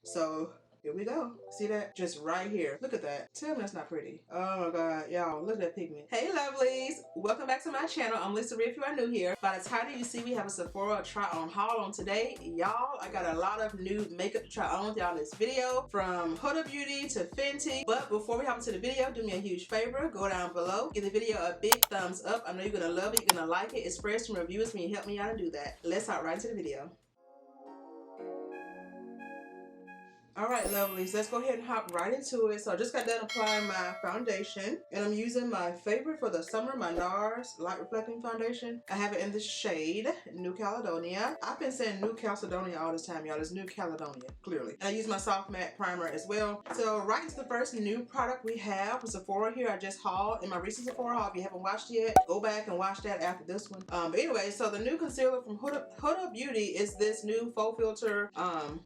So here we go. See that? Just right here. Look at that. Tell me that's not pretty. Oh my god, y'all, look at that pigment. Hey lovelies, welcome back to my channel. I'm lisalisaree if you are new here. By the title you see we have a Sephora try on haul on today. Y'all, I got a lot of new makeup to try on with y'all in this video, from Huda Beauty to Fenty. But before we hop into the video, do me a huge favor, go down below, give the video a big thumbs up. I know you're gonna love it, you're gonna like it. It spreads from reviews when you help me out and do that. Let's hop right into the video. Alright lovelies, let's go ahead and hop right into it. So I just got done applying my foundation, and I'm using my favorite for the summer, my NARS Light Reflecting Foundation. I have it in the shade New Caledonia. I've been saying New Caledonia all this time, y'all. It's New Caledonia, clearly. And I use my soft matte primer as well. So right into the first new product we have from Sephora here. I just hauled in my recent Sephora haul. If you haven't watched it yet, go back and watch that after this one. But anyway, so the new concealer from Huda Beauty is this new FauxFilter.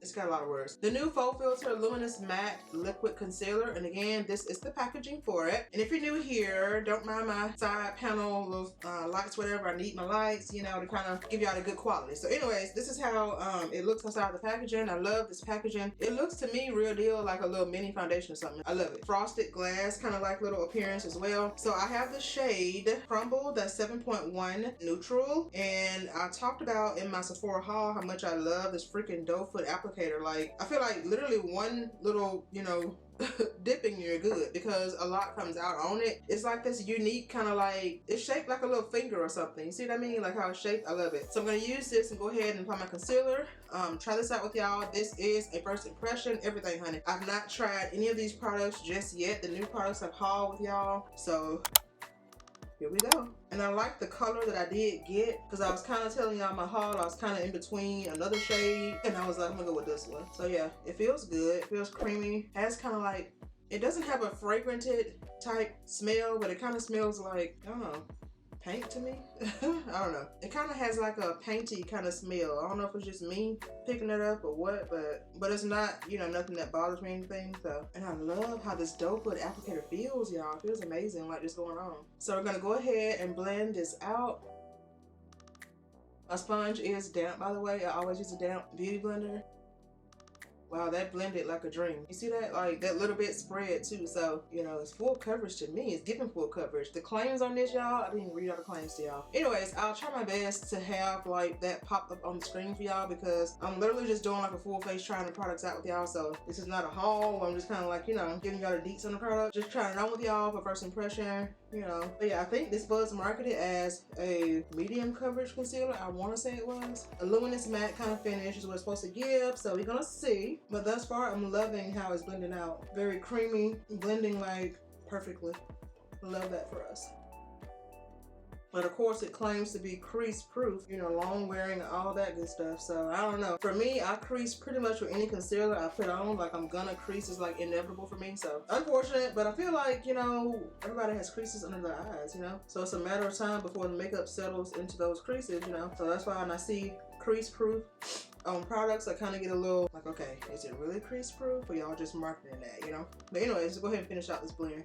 It's got a lot of words. The new FauxFilter Luminous Matte Liquid Concealer, and again, this is the packaging for it. And if you're new here, don't mind my side panel, little lights, whatever. I need my lights, you know, to kind of give y'all a good quality. So anyways, this is how it looks inside the packaging. I love this packaging. It looks to me real deal like a little mini foundation or something. I love it. Frosted glass, kind of like little appearance as well. So I have the shade Crumble, that's 7.1 neutral, and I talked about in my Sephora haul how much I love this freaking doe foot applicator. Like, I feel like literally one little, you know, dipping, you're good, because a lot comes out on it. It's like this unique kind of, like, it's shaped like a little finger or something. You see what I mean? Like how it's shaped. I love it. So I'm going to use this and go ahead and apply my concealer. Try this out with y'all. This is a first impression, everything, honey. I've not tried any of these products just yet. The new products I've hauled with y'all. So here we go. And I like the color that I did get, because I was kind of telling y'all my haul, I was kind of in between another shade, and I was like, I'm gonna go with this one. So yeah, it feels good. It feels creamy. Has kind of like, it doesn't have a fragranted type smell, but it kind of smells like, I don't know, paint to me. I don't know. It kind of has like a painty kind of smell. I don't know if it's just me picking it up or what, but it's not, you know, nothing that bothers me or anything. So, and I love how this doe foot applicator feels, y'all. It feels amazing, like this going on. So we're gonna go ahead and blend this out. My sponge is damp, by the way. I always use a damp beauty blender. Wow, that blended like a dream. You see that? Like, that little bit spread too. So, you know, it's full coverage to me. It's giving full coverage. The claims on this, y'all, I didn't even read all the claims to y'all. Anyways, I'll try my best to have like that popped up on the screen for y'all, because I'm literally just doing like a full face trying the products out with y'all. So this is not a haul. I'm just kind of like, you know, giving y'all the deets on the product. Just trying it on with y'all for first impression, you know. But yeah, I think this was marketed as a medium coverage concealer. I want to say it was. A luminous matte kind of finish is what it's supposed to give. So we're gonna see. But thus far, I'm loving how it's blending out. Very creamy, blending like perfectly. Love that for us. But of course, it claims to be crease proof, you know, long wearing, all that good stuff. So I don't know. For me, I crease pretty much with any concealer I put on. Like, I'm gonna crease is like inevitable for me. So unfortunate, but I feel like, you know, everybody has creases under their eyes, you know. So it's a matter of time before the makeup settles into those creases, you know. So that's why when I see crease proof on products, I kind of get a little like, okay, is it really crease proof, or y'all just marketing that, you know? But anyways, let's go ahead and finish out this blend.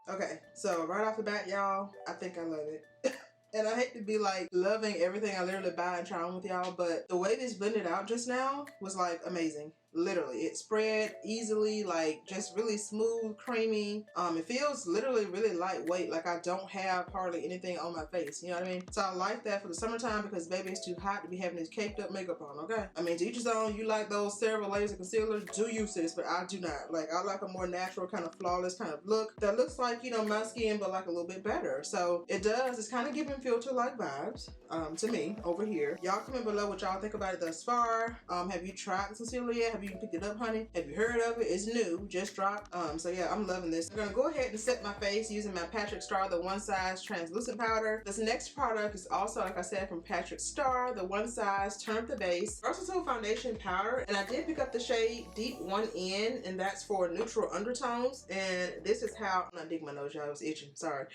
Okay, so right off the bat, y'all, I think I love it. And I hate to be like loving everything I literally buy and try on with y'all, but the way this blended out just now was like amazing. Literally, it spread easily, like just really smooth, creamy. It feels literally really lightweight, like I don't have hardly anything on my face, you know what I mean? So I like that for the summertime, because baby, it's too hot to be having this caked up makeup on, okay? I mean, to each his own. You like those several layers of concealer, do you, sis? But I do not. Like, I like a more natural, kind of flawless kind of look that looks like, you know, my skin, but like a little bit better. So it does. It's kind of giving filter-like vibes to me over here. Y'all comment below what y'all think about it thus far. Have you tried the concealer yet? Have you picked it up, honey? Have you heard of it? It's new, just dropped. So yeah, I'm loving this. I'm gonna go ahead and set my face using my Starrr, the One Size Translucent Powder. This next product is also, like I said, from Starrr, the One Size Turn Up the Base Versatile Foundation Powder. And I did pick up the shade Deep 1N, and that's for neutral undertones. And this is how, I'm not digging my nose, y'all, I was itching, sorry.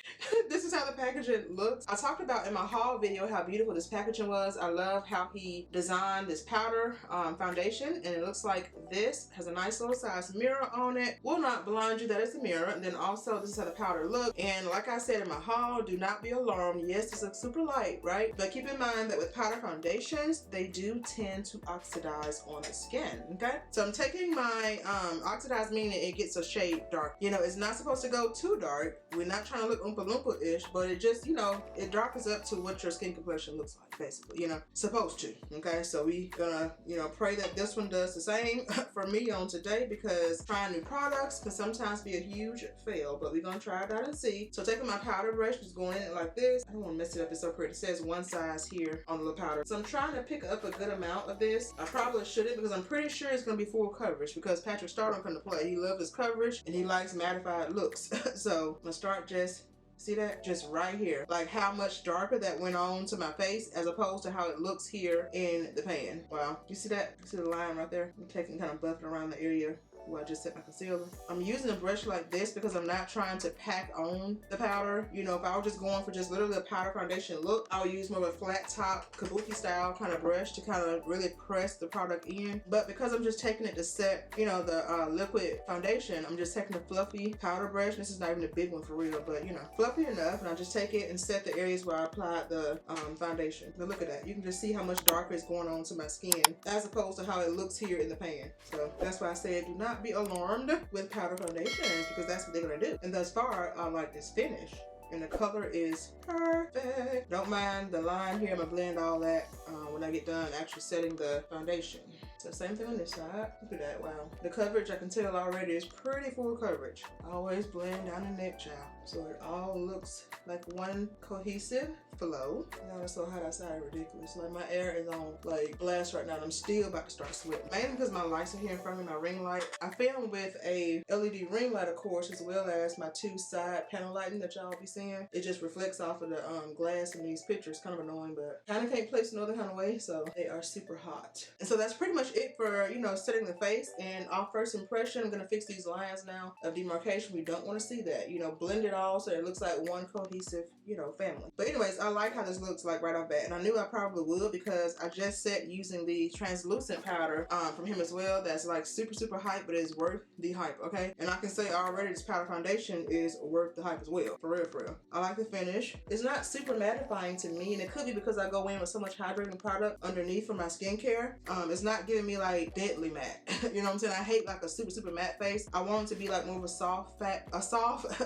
This is how the packaging looks. I talked about in my haul video how beautiful this packaging was. I love how he designed this powder foundation, and it looks like like this. Has a nice little size mirror on it. Will not blind you that it's a mirror. And then also this is how the powder looks. And like I said in my haul, do not be alarmed. Yes, this looks super light, right? But keep in mind that with powder foundations, they do tend to oxidize on the skin, okay? So I'm taking my oxidized, meaning it gets a shade dark. You know, it's not supposed to go too dark. We're not trying to look Oompa Loompa-ish, but it just, you know, it darkens up to what your skin complexion looks like, basically, you know, supposed to, okay? So we gonna, you know, pray that this one does the same for me on today, because trying new products can sometimes be a huge fail, but we're gonna try it out and see. So taking my powder brush, just going in it like this. I don't want to mess it up, it's so pretty. It says one size here on the little powder. So I'm trying to pick up a good amount of this. I probably shouldn't, because I'm pretty sure it's gonna be full coverage, because Patrick Starrr don't come to play. He loves his coverage and he likes mattified looks. So I'm gonna start just, see that? Just right here. Like how much darker that went on to my face as opposed to how it looks here in the pan. Wow. You see that? You see the line right there? I'm taking, kind of buffing around the area where I just set my concealer. I'm using a brush like this because I'm not trying to pack on the powder. You know, if I was just going for just literally a powder foundation look, I'll use more of a flat top kabuki style kind of brush to kind of really press the product in. But because I'm just taking it to set, you know, the liquid foundation, I'm just taking a fluffy powder brush. This is not even a big one for real, but you know, fluffy enough. And I just take it and set the areas where I applied the foundation. But look at that. You can just see how much darker is going on to my skin as opposed to how it looks here in the pan. So that's why I said do not be alarmed with powder foundations, because that's what they're gonna do. And thus far, I like this finish. And the color is perfect. Don't mind the line here. I'm gonna blend all that when I get done actually setting the foundation. So same thing on this side. Look at that, wow. The coverage, I can tell already, is pretty full coverage. I always blend down the neck, child. So it all looks like one cohesive flow. Now it's so hot outside, ridiculous. Like my air is on like blast right now, and I'm still about to start sweating. Mainly because my lights are here in front of me, my ring light. I film with a LED ring light, of course, as well as my two side panel lighting that y'all be seeing. It just reflects off of the glass in these pictures. Kind of annoying, but kind of can't place no other kind of way, so they are super hot. And so that's pretty much it for, you know, setting the face. And off first impression, I'm gonna fix these lines now of demarcation. We don't want to see that, you know, blend it all so it looks like one cohesive, you know, family. But anyways, I like how this looks like right off bat, and I knew I probably would because I just set using the translucent powder from him as well. That's like super hype, but it's worth the hype, okay? And I can say already this powder foundation is worth the hype as well, for real, for real. I like the finish. It's not super mattifying to me, and it could be because I go in with so much hydrating product underneath for my skincare. It's not giving me like deadly matte. You know what I'm saying? I hate like a super matte face. I want it to be like more of a soft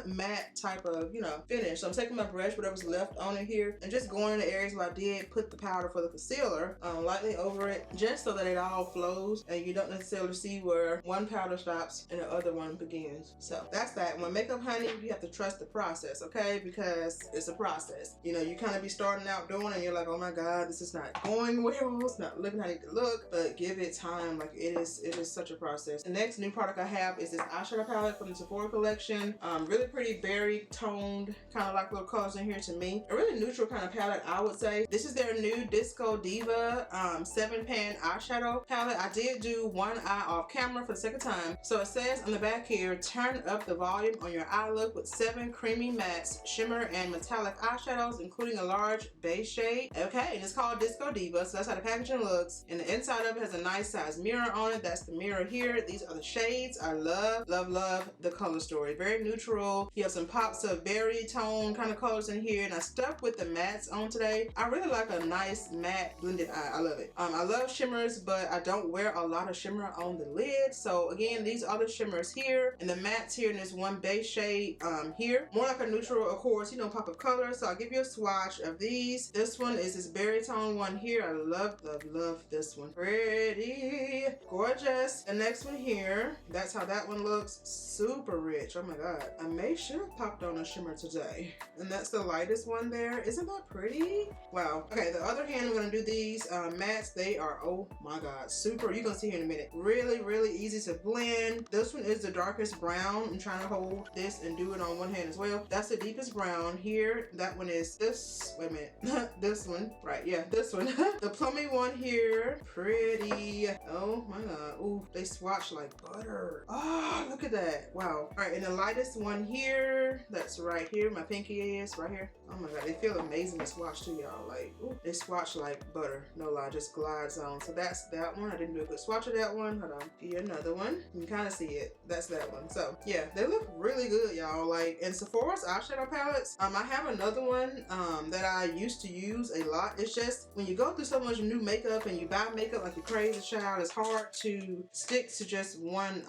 matte type of, you know, finish. So I'm taking my brush, whatever's left on it here, and just going in the areas where I did put the powder for the concealer lightly over it, just so that it all flows and you don't necessarily see where one powder stops and the other one begins. So that's that. When makeup, honey, you have to trust the process, okay? Because it's a process. You know, you kind of be starting out doing it and you're like, oh my God, this is not going well. It's not looking how you need to look, but give it time. Like it is such a process. The next new product I have is this eyeshadow palette from the Sephora collection. Really pretty berry toned, kind of like little colors in here to me. A really neutral kind of palette, I would say. This is their new Disco Diva 7-pan eyeshadow palette. I did do one eye off camera for the second time. So it says on the back here, turn up the volume on your eye look with 7 creamy mattes, shimmer, and metallic eyeshadows, including a large beige shade. Okay, and it's called Disco Diva, so that's how the packaging looks. And the inside of it has a nice size mirror on it. That's the mirror here. These are the shades. I love the color story. Very neutral. You have some pops of berry tone kind of colors in here, and I stuck with the mattes on today. I really like a nice matte blended eye. I love it. I love shimmers, but I don't wear a lot of shimmer on the lid. So again, these are the shimmers here and the mattes here, and there's one base shade here. More like a neutral, of course, you know, pop of color. So I'll give you a swatch of these. This one is this berry tone one here. I love this one. Pretty gorgeous. The next one here, that's how that one looks. Super rich. Oh my God. I should have popped on a shimmer today. And that's the lightest one there. Isn't that pretty? Wow. Okay, the other hand, I'm gonna do these mattes. They are, oh my God, super. You're gonna see here in a minute. Really easy to blend. This one is the darkest brown. I'm trying to hold this and do it on one hand as well. That's the deepest brown here. That one is this. Wait a minute. This one. Right, yeah, this one. The plummy one here. Pretty. Oh my God. Ooh, they swatch like butter. Oh, look at that. Wow. All right, and the lightest one here, that's right here. My pinky is right here Oh my god, they feel amazing to swatch too, y'all. Like, ooh, they swatch like butter. No lie, just glides on. So that's that one. I didn't do a good swatch of that one. Hold on. Give you another one. You can kind of see it. That's that one. So yeah, they look really good, y'all. Like, in Sephora's eyeshadow palettes, I have another one that I used to use a lot. It's just when you go through so much new makeup and you buy makeup like a crazy child, it's hard to stick to just one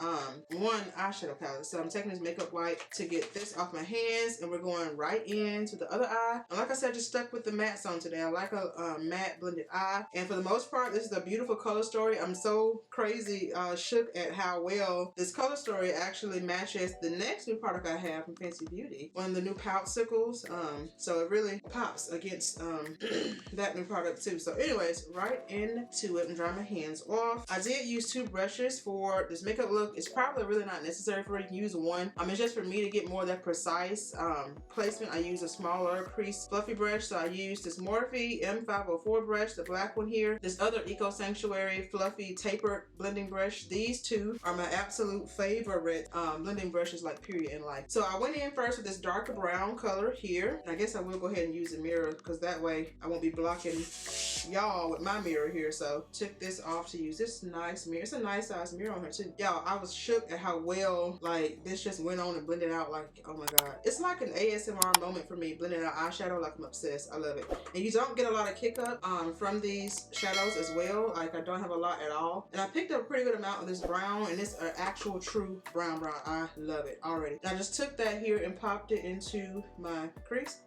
eyeshadow palette. So I'm taking this makeup wipe to get this off my hands, and we're going right into the other eye. And like I said, I just stuck with the mattes on today. I like a matte blended eye, and for the most part, this is a beautiful color story. I'm so crazy shook at how well this color story actually matches the next new product I have from Fenty Beauty, one of the new Poutsicles. So it really pops against that new product too. So anyways, right into it and dry my hands off. I did use 2 brushes for this makeup look. It's probably really not necessary for you to use one. It's just for me to get more of that precise placement. I use a smaller crease fluffy brush. So I used this Morphe M504 brush, the black one here. This other Eco Sanctuary fluffy tapered blending brush. These two are my absolute favorite blending brushes, like period in life. So I went in first with this darker brown color here. And I guess I will go ahead and use a mirror because that way I won't be blocking y'all with my mirror here. So took this off to use this nice mirror. It's a nice size mirror on her too. Y'all, I was shook at how well like this just went on and blended out. Like, oh my god, it's like an ASMR moment for me, blending out eyeshadow. Like, I'm obsessed. I love it. And you don't get a lot of kick up from these shadows as well. Like, I don't have a lot at all. And I picked up a pretty good amount of this brown, and it's an actual true brown. I love it already. And I just took that here and popped it into my crease.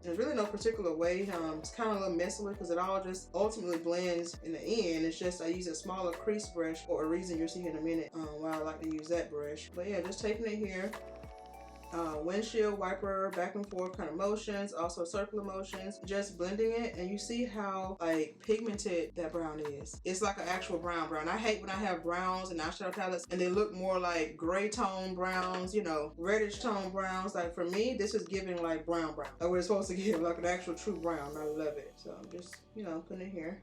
There's really no particular way. It's kind of a little messy because it all just ultimately blends in the end. It's just I use a smaller crease brush for a reason you'll see in a minute why I like to use that brush. But yeah, just taking it here. Windshield wiper back and forth kind of motions, also circular motions, just blending it, and you see how like pigmented that brown is. It's like an actual brown. I hate when I have browns and eyeshadow palettes and they look more like gray tone browns, you know, reddish tone browns. Like, for me, this is giving like brown, like what it's supposed to give, like an actual true brown. I love it. So I'm just, you know, putting it here.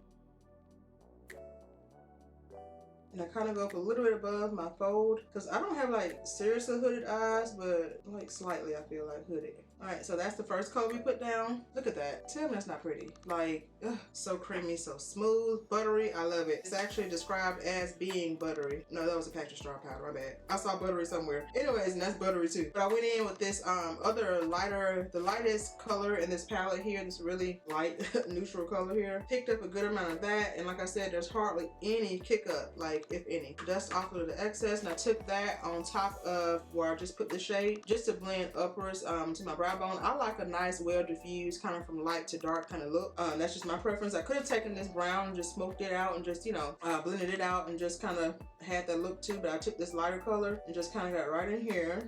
And I kind of go up a little bit above my fold because I don't have like seriously hooded eyes, but like slightly I feel like hooded. Alright, so that's the first color we put down. Look at that. Tell me that's not pretty. Like, ugh, so creamy, so smooth, buttery. I love it. It's actually described as being buttery. No, that was a cactus straw powder, my bad. I saw buttery somewhere. Anyways, and that's buttery too. But I went in with this other lighter, the lightest color in this palette here, this really light neutral color here. Picked up a good amount of that, and like I said, there's hardly any kick up, like if any. Dust off of the excess, and I took that on top of where I just put the shade, just to blend upwards to my brow bone. I like a nice, well diffused, kind of from light to dark kind of look. That's just my preference. I could have taken this brown and just smoked it out and just, you know, blended it out and just kind of had that look too, but I took this lighter color and just kind of got right in here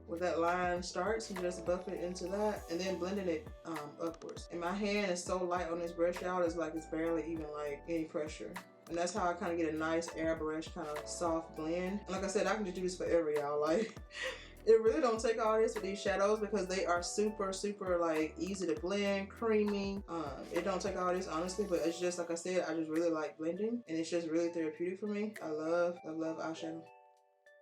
where that line starts and just buff it into that, and then blending it upwards. And my hand is so light on this brush, y'all, it's like it's barely even like any pressure. And that's how I kind of get a nice airbrush kind of soft blend. And like I said, I can just do this forever, y'all. Like, it really don't take all this with these shadows because they are super, super like easy to blend, creamy. It don't take all this, honestly, but it's just like I said, I just really like blending, and it's just really therapeutic for me. I love eyeshadow.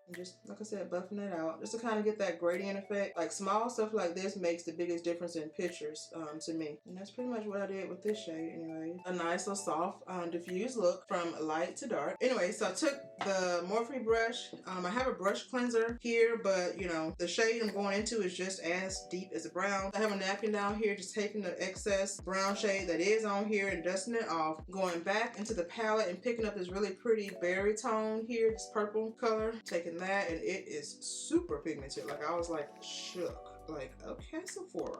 And just like I said, buffing it out just to kind of get that gradient effect. Like, small stuff like this makes the biggest difference in pictures to me. And that's pretty much what I did with this shade anyway. A nice little soft diffused look from light to dark. Anyway, so I took the Morphe brush. I have a brush cleanser here, but you know, the shade I'm going into is just as deep as the brown. I have a napkin down here, just taking the excess brown shade that is on here and dusting it off, going back into the palette and picking up this really pretty berry tone here, this purple color, taking that, and it is super pigmented. Like, I was like shook, like, okay, Sephora.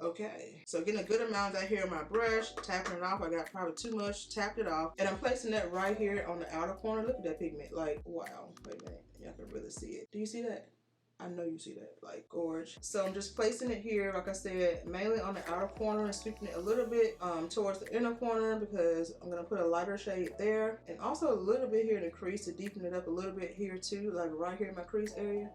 Okay, so getting a good amount of that here on my brush, tapping it off. I got probably too much, tapped it off, and I'm placing that right here on the outer corner. Look at that pigment, like, wow. Wait a minute, y'all can really see it. Do you see that? I know you see that, like, gorge. So I'm just placing it here, like I said, mainly on the outer corner and sweeping it a little bit towards the inner corner because I'm gonna put a lighter shade there, and also a little bit here in the crease to deepen it up a little bit here too, like right here in my crease area.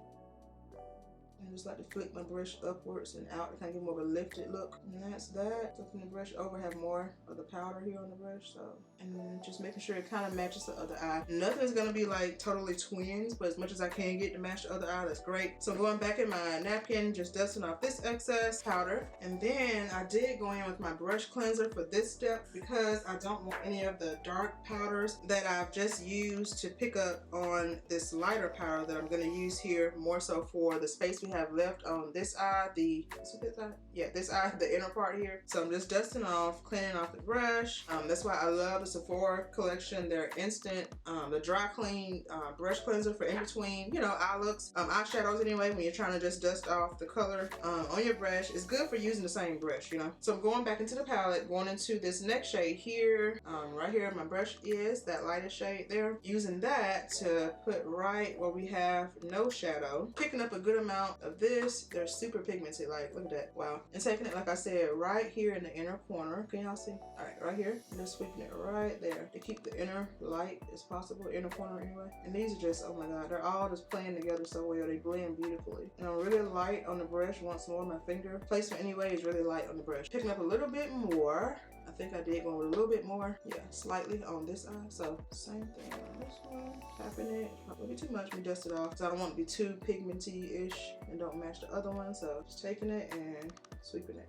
I just like to flick my brush upwards and out to kind of give more of a lifted look. And that's that. Flipping the brush over, have more of the powder here on the brush. So, and then just making sure it kind of matches the other eye. Nothing's gonna be like totally twins, but as much as I can get to match the other eye, that's great. So going back in my napkin, just dusting off this excess powder. And then I did go in with my brush cleanser for this step because I don't want any of the dark powders that I've just used to pick up on this lighter powder that I'm gonna use here more so for the space we have left on this eye, this eye, the inner part here. So I'm just dusting off, cleaning off the brush. That's why I love the Sephora collection. They're instant, the dry clean brush cleanser for in between, you know, eye looks, eyeshadows anyway, when you're trying to just dust off the color on your brush. It's good for using the same brush, you know. So I'm going back into the palette, going into this next shade here. Right here my brush is that lightest shade there. Using that to put right where we have no shadow. Picking up a good amount of this. They're super pigmented, like look at that, wow. And taking it, like I said, right here in the inner corner. Can y'all see? All right, right here. And just sweeping it right there to keep the inner light as possible, inner corner anyway. And these are just, oh my god, they're all just playing together so well. They blend beautifully. And I'm really light on the brush once more. My finger placement anyway is really light on the brush. Picking up a little bit more. I think I did go with a little bit more, yeah, slightly on this eye. So same thing on this one, tapping it. Not gonna be too much, we dust it off because I don't want it to be too pigmenty-ish and don't match the other one. So just taking it and sweeping it.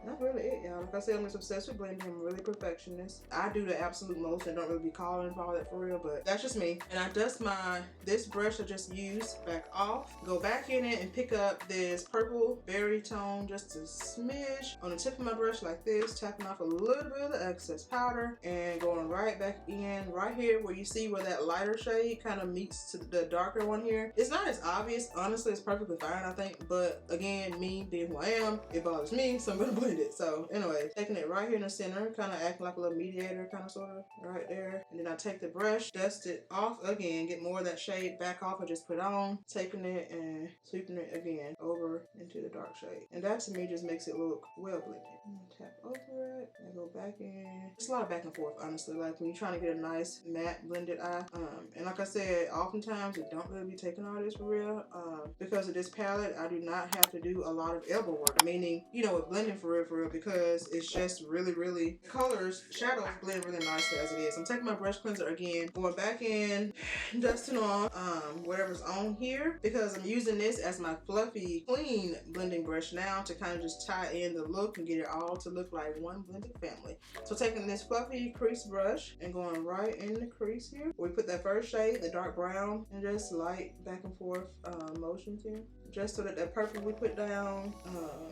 That's really it, y'all. Like I said, I'm just obsessed with blending. I'm really perfectionist. I do the absolute most and don't really be calling for all that for real, but that's just me. And I dust this brush I just used back off, go back in it and pick up this purple berry tone, just a smidge on the tip of my brush like this, tapping off a little bit of the excess powder and going right back in right here where you see where that lighter shade kind of meets to the darker one here. It's not as obvious, honestly. It's perfectly fine, I think, but again, me being who I am, it bothers me, so I'm gonna blend it. So anyway, taking it right here in the center, kind of acting like a little mediator, kind of sort of right there. And then I take the brush, dust it off again, get more of that shade back off I just put on, taking it and sweeping it again over into the dark shade. And that to me just makes it look well blended. Tap over it and go back in. It's a lot of back and forth, honestly, like when you're trying to get a nice matte blended eye. And like I said, oftentimes it don't really be taking all this for real. Because of this palette, I do not have to do a lot of elbow work, meaning, you know, with blending for real, because it's just really colors, shadows blend really nicely as it is. I'm taking my brush cleanser again, going back in, dusting off whatever's on here, because I'm using this as my fluffy clean blending brush now to kind of just tie in the look and get it all to look like one blended family. So taking this fluffy crease brush and going right in the crease here, we put that first shade, the dark brown, and just light back and forth motions here, just so that that purple we put down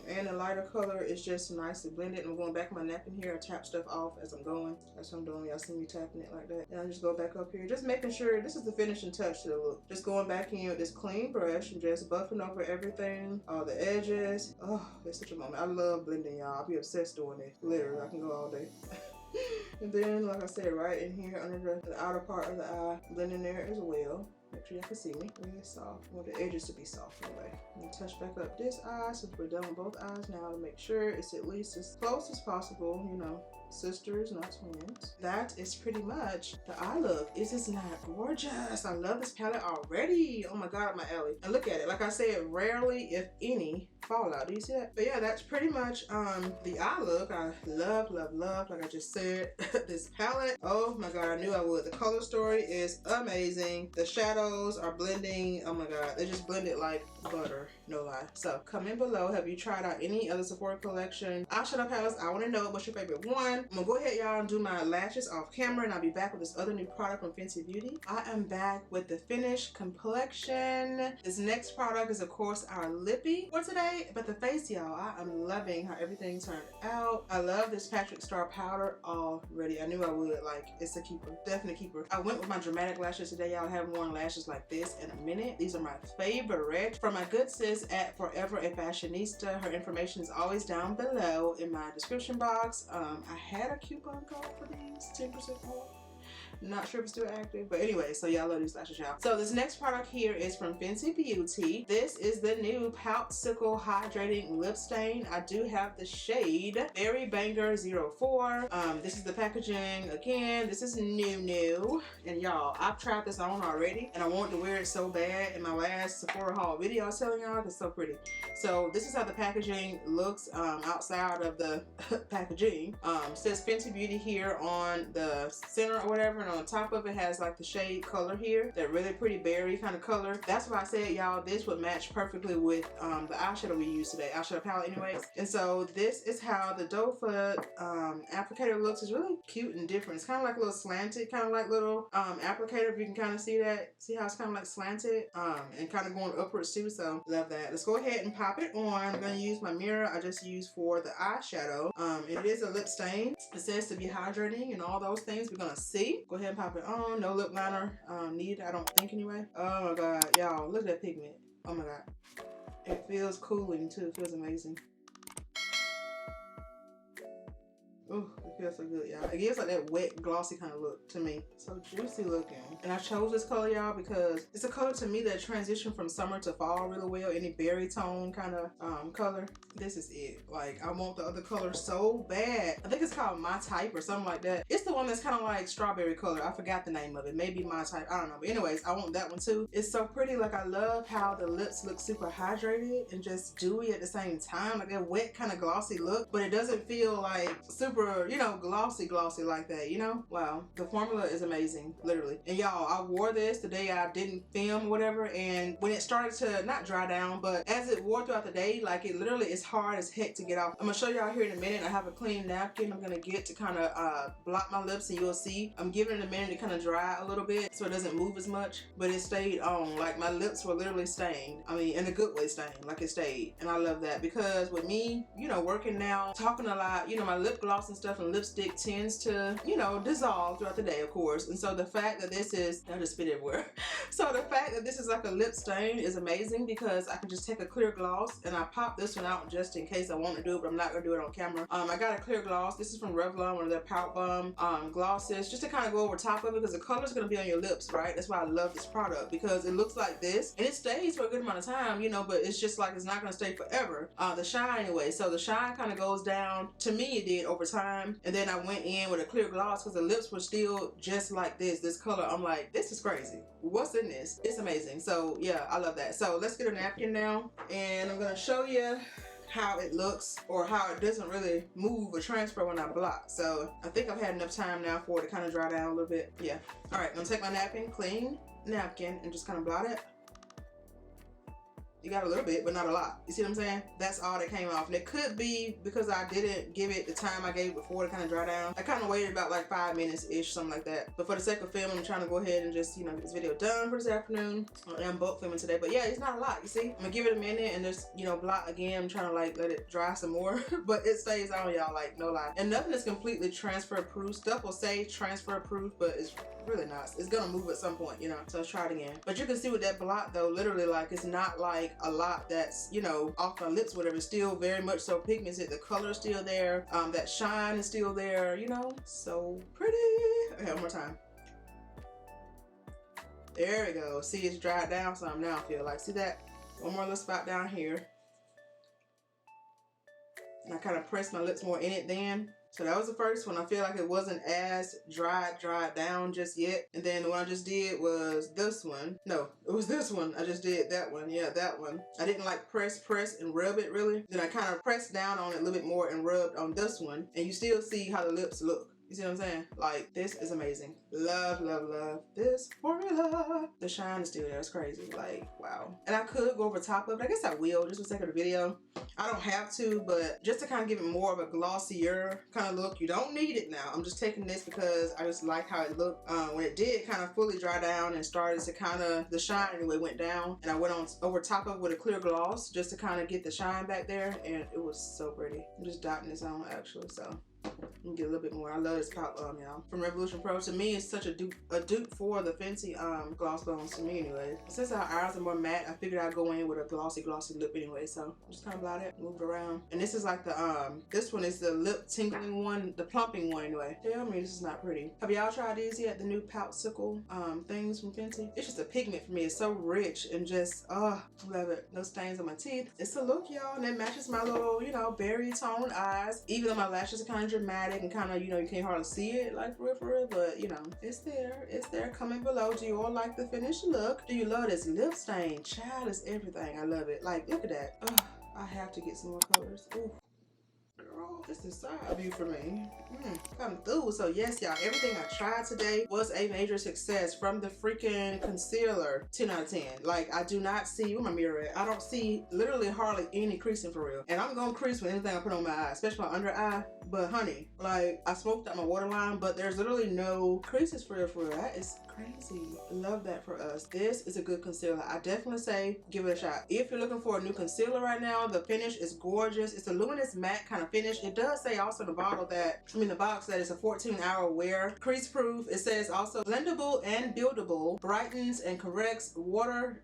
and the lighter color is just nicely blended. I'm going back in my napkin here. I tap stuff off as I'm going. That's what I'm doing. Y'all see me tapping it like that. And I just go back up here, just making sure this is the finishing touch to the look. Just going back in with this clean brush and just buffing over everything, all the edges. Oh, it's such a moment. I love blending, y'all. I'll be obsessed doing it. Literally, I can go all day. And then, like I said, right in here under the outer part of the eye, blending there as well. Make sure y'all can see me. Really soft. I want the edges to be soft anyway. I'm gonna touch back up this eye since we're done with both eyes now to make sure it's at least as close as possible, you know. Sisters, not twins. That is pretty much the eye look. Is this not gorgeous? I love this palette already. Oh my god, my alley. And look at it. Like I said, rarely, if any, fallout. Do you see that? But yeah, that's pretty much the eye look. I love, like I just said, this palette. Oh my god, I knew I would. The color story is amazing. The shadows are blending. Oh my god, they just blended like butter, no lie. So comment below, have you tried out any other Sephora collection eyeshadow palettes? I want to know what's your favorite one. I'm gonna go ahead, y'all, and do my lashes off camera, and I'll be back with this other new product from Fenty Beauty. I am back with the finished complexion. This next product is, of course, our lippy for today, but the face, y'all, I am loving how everything turned out. I love this Patrick Starrr powder already. I knew I would. Like, it's a keeper, definite keeper. I went with my dramatic lashes today, y'all. I haven't worn lashes like this in a minute. These are my favorite from my good sis at Forever a Fashionista. Her information is always down below in my description box. I had a coupon code for these, 10% off. Not sure if it's still active, but anyway, so y'all love these lashes, y'all. So this next product here is from Fenty Beauty. This is the new Poutsicle Hydrating Lip Stain. I do have the shade Berry Banger 04. This is the packaging again. This is new, and y'all, I've tried this on already, and I wanted to wear it so bad in my last Sephora haul video I was telling y'all. It's so pretty. So this is how the packaging looks outside of the packaging. Says Fenty Beauty here on the center or whatever, and on the top of it has like the shade color here, that really pretty berry kind of color. That's why I said, y'all, this would match perfectly with the eyeshadow we use today, eyeshadow palette anyways. And so this is how the doe foot applicator looks. It's really cute and different. It's kind of like a little slanted, kind of like little applicator, if you can kind of see that. See how it's kind of like slanted and kind of going upwards too, so love that. Let's go ahead and pop it on. I'm going to use my mirror I just used for the eyeshadow. It is a lip stain. It says to be hydrating and all those things. We're going to see. Go ahead and pop it on. No lip liner needed, I don't think anyway. Oh my god, y'all, look at that pigment. Oh my god. It feels cooling too. It feels amazing. Oh, it feels so good, y'all. It gives like that wet, glossy kind of look to me. So juicy looking. And I chose this color, y'all, because it's a color to me that transitioned from summer to fall really well. Any berry tone kind of color. This is it. Like, I want the other color so bad. I think it's called My Type or something like that. It's the one that's kind of like strawberry color. I forgot the name of it. Maybe My Type. I don't know. But anyways, I want that one too. It's so pretty. Like, I love how the lips look super hydrated and just dewy at the same time. Like that wet kind of glossy look. But it doesn't feel like super, you know, glossy like that, you know? Wow. The formula is amazing, literally. And y'all, I wore this the day I didn't film or whatever, and when it started to not dry down, but as it wore throughout the day, like it literally is hard as heck to get off. I'm gonna show y'all here in a minute. I have a clean napkin I'm gonna get to kind of block my lips, and you'll see I'm giving it a minute to kind of dry a little bit so it doesn't move as much, but it stayed on. Like my lips were literally stained. I mean, in a good way stained, like it stayed. And I love that because with me, you know, working now, talking a lot, you know, my lip gloss and stuff and lipstick tends to, you know, dissolve throughout the day, of course. And so the fact that this is, I just spit everywhere. So the fact that this is like a lip stain is amazing because I can just take a clear gloss, and I pop this one out just in case I want to do it, but I'm not gonna do it on camera. I got a clear gloss. This is from Revlon, one of their Pout Bomb glosses, just to kind of go over top of it because the color is gonna be on your lips, right? That's why I love this product, because it looks like this and it stays for a good amount of time, you know, but it's just like it's not gonna stay forever. The shine anyway, so the shine kind of goes down. To me, it did over time, and then I went in with a clear gloss because the lips were still just like this color. I'm like, this is crazy. What's in this? It's amazing. So yeah, I love that. So let's get a napkin now, and I'm gonna show you how it looks, or how it doesn't really move or transfer when I block. So I think I've had enough time now for it to kind of dry down a little bit. Yeah. All right, I'm gonna take my napkin, clean napkin, and just kind of blot it. You got a little bit, but not a lot. You see what I'm saying? That's all that came off. And it could be because I didn't give it the time I gave before to kind of dry down. I kind of waited about like 5 minutes-ish, something like that. But for the sake of film, I'm trying to go ahead and just, you know, get this video done for this afternoon. I'm bulk filming today. But yeah, it's not a lot, you see? I'm gonna give it a minute and just, you know, blot again. I'm trying to like let it dry some more. But it stays on, y'all, like no lie. And nothing is completely transfer proof. Stuff will say transfer proof, but it's really not. It's gonna move at some point, you know. So let's try it again. But you can see with that blot though, literally like it's not like a lot that's, you know, off my lips, whatever. It's still very much so pigmented. The color is still there. That shine is still there, you know. So pretty. Okay, one more time. There we go. See, it's dried down some now, I feel like. See that? One more little spot down here. And I kind of pressed my lips more in it then. So that was the first one. I feel like it wasn't as dried down just yet. And then the one I just did was this one. No, it was this one. I just did that one. Yeah, that one. I didn't like press and rub it really. Then I kind of pressed down on it a little bit more and rubbed on this one. And you still see how the lips look. You see what I'm saying? Like, this is amazing. Love, love, love this formula. The shine is still there. It's crazy. Like, wow. And I could go over top of it. I guess I will, just for the sake of the video. I don't have to, but just to kind of give it more of a glossier kind of look. You don't need it now. I'm just taking this because I just like how it looked. When it did kind of fully dry down and started to kind of, the shine anyway went down. And I went on over top of it with a clear gloss just to kind of get the shine back there. And it was so pretty. I'm just dotting this on actually, so. Let me get a little bit more. I love this powder, y'all. From Revolution Pro. To me, it's such a dupe for the Fenty gloss bones to me anyway. Since our eyes are more matte, I figured I'd go in with a glossy lip anyway. So just kind of blot it, move it around. And this is like the this one is the lip tingling one, the plumping one anyway. Tell me this is not pretty. Have y'all tried these yet? The new Poutsicle things from Fenty. It's just a pigment for me. It's so rich and just love it. No stains on my teeth. It's a look, y'all, and it matches my little, you know, berry toned eyes. Even though my lashes are kind of dramatic and kind of, you know, you can't hardly see it like for real, but you know, it's there. It's there. Comment below. Do you all like the finished look? Do you love this lip stain? Child, is everything. I love it. Like, look at that. I have to get some more colors. Ooh. Girl, this is side view for me. Come through. So yes, y'all, everything I tried today was a major success. From the freaking concealer, 10 out of 10. Like, I do not see, where my mirror at? I don't see literally hardly any creasing for real. And I'm gonna crease with anything I put on my eye, especially my under eye. But honey, like, I smoked out my waterline, but there's literally no creases for real. That is crazy. Love that for us. This is a good concealer. I definitely say give it a shot. If you're looking for a new concealer right now, the finish is gorgeous. It's a luminous matte kind of finish. It does say also in the bottle that, the box, that it's a 14-hour wear. Crease proof. It says also blendable and buildable, brightens and corrects water,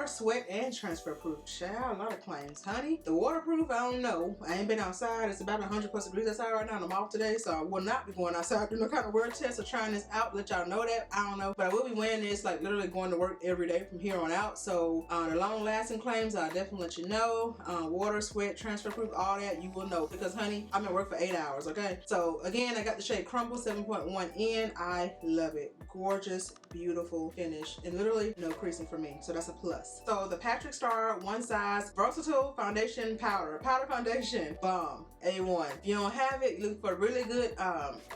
sweat, and transfer proof. Child, a lot of claims, honey. The waterproof, I don't know. I ain't been outside. It's about 100+ degrees outside right now, and I'm off today, so I will not be going outside doing no kind of wear test or trying this out. Let y'all know that. I don't know, but I will be wearing this like literally going to work every day from here on out. So the long-lasting claims, I'll definitely let you know. Water, sweat, transfer proof, all that you will know, because honey, I'm at work for 8 hours. Okay, so again, I got the shade Crumble 7.1 in. I love it. Gorgeous, beautiful finish, and literally no creasing for me, so that's a plus. So the Patrick Starrr One Size Versatile Foundation Powder Foundation, bomb, A1. If you don't have it, you look for a really good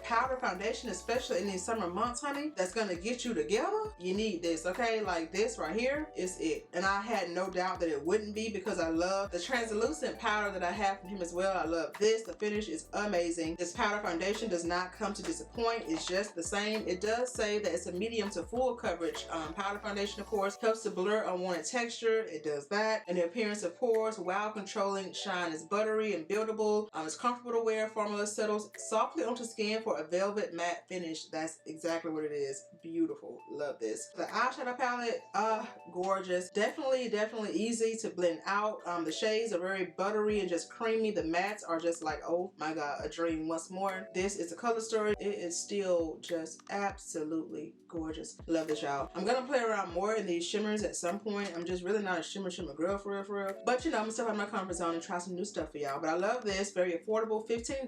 powder foundation, especially in these summer months, honey, that's gonna get you together. You need this, okay? Like, this right here is it. And I had no doubt that it wouldn't be, because I love the translucent powder that I have from him as well. I love this. The finish is amazing. This powder foundation does not come to disappoint. It's just the same. It does say that it's a medium to full coverage powder foundation, of course. Helps to blur unwanted texture. It does that. And the appearance of pores while controlling shine is buttery and buildable. It's comfortable to wear. Formula settles softly onto skin for a velvet matte finish. That's exactly what it is. Beautiful. Love this. The eyeshadow palette, gorgeous. Definitely easy to blend out. The shades are very buttery and just creamy. The mattes are just like, oh my god, a dream once more. This is a color story. It is still just absolutely gorgeous. Love this, y'all. I'm gonna play around more in these shimmers at some point. I'm just really not a shimmer girl for real. But you know, I'm gonna step out of my comfort zone and try some new stuff for y'all. But I love this. Very affordable, $15.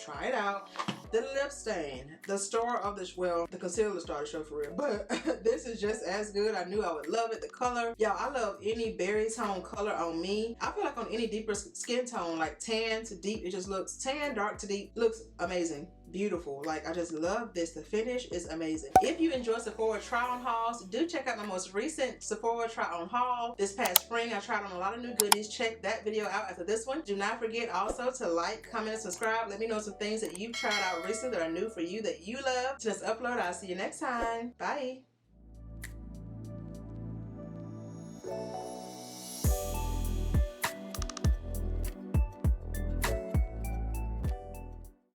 Try it out. The lip stain, the star of this, well, the concealer star of the show for real, but this is just as good. I knew I would love it. The color, y'all, I love any berry tone color on me. I feel like on any deeper skin tone, like tan to deep, it just looks tan, dark to deep, looks amazing. Beautiful. Like, I just love this. The finish is amazing. If you enjoy Sephora try on hauls, do check out my most recent Sephora try on haul. This past spring, I tried on a lot of new goodies. Check that video out after this one. Do not forget also to like, comment, and subscribe. Let me know some things that you've tried out recently that are new for you that you love. To this upload, I'll see you next time. Bye.